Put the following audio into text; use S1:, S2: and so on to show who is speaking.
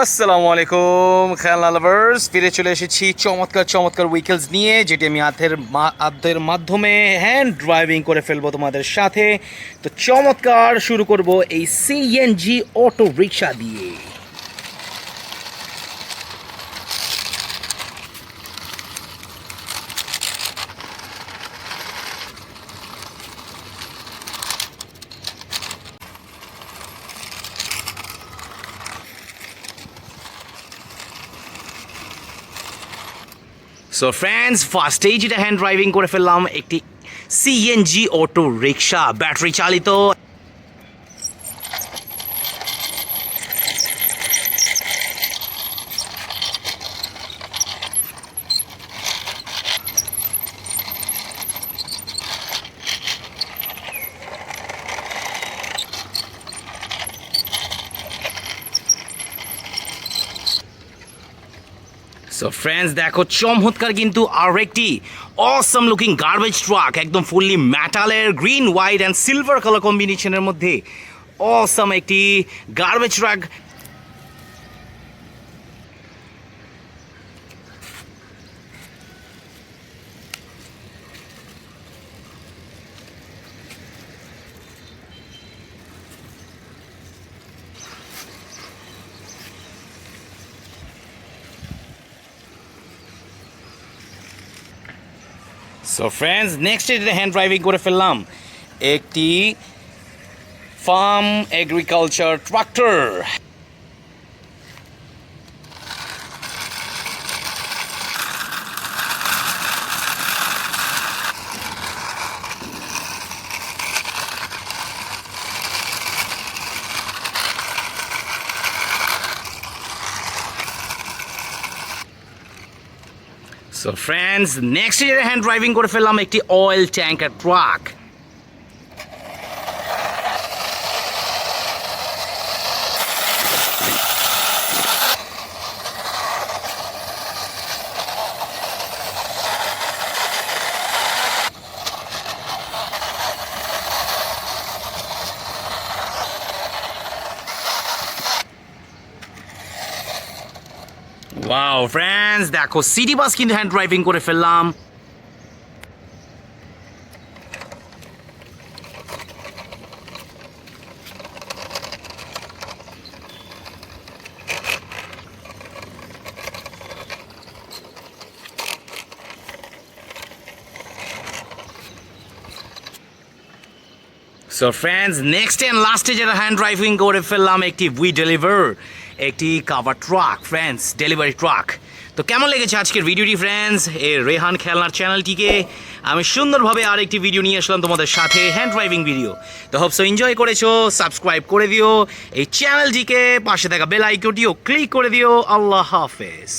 S1: আসসালামু আলাইকুম খেলনা লাভার্স, ফিরে চলে এসেছি চমৎকার চমৎকার উইকেলস নিয়ে, যেটি আমি হাতের মাধ্যমে হ্যান্ড ড্রাইভিং করে ফেলবো তোমাদের সাথে। তো চমৎকার শুরু করব এই সিএনজি অটো রিক্সা দিয়ে। সো ফ্রেন্ডস, ফার্স্টেই যেটা হ্যান্ড ড্রাইভিং করে ফেললাম একটি সিএনজি অটো রিক্সা, ব্যাটারি চালিত। সো ফ্রেন্ডস, দেখো চমৎকার কিন্তু আরেকটি অসম লুকিং গার্বেজ ট্রাক, একদম ফুললি মেটালের green white and silver colour কম্বিনেশনের মধ্যে অসম একটি garbage truck. So friends, next এটা হ্যান্ড ড্রাইভিং করে ফেললাম একটি farm agriculture tractor. So friends, next ইয়ারে হ্যান্ড ড্রাইভিং করে ফেললাম একটি oil tanker truck. Wow friends, দেখো সিটি বাস কিন্তু হ্যান্ড ড্রাইভিং করে ফেললাম। সো ফ্রেন্ডস, নেক্সট অ্যান্ড লাস্টে যেটা হ্যান্ড ড্রাইভিং করে ফেললাম একটি উই ডেলিভার, একটি cover truck friends, delivery truck. তো কেমন লেগেছে আজকের ভিডিওটি ফ্রেন্ডস? এই রেহান খেলনার চ্যানেলটিকে আমি সুন্দরভাবে আরেকটি ভিডিও নিয়ে আসলাম তোমাদের সাথে, হ্যান্ড ড্রাইভিং ভিডিও। তো হোপসো এনজয় করেছো, সাবস্ক্রাইব করে দিও এই চ্যানেলটিকে, পাশে থাকা বেল আইকনটিও ক্লিক করে দিও। আল্লাহ হাফেজ।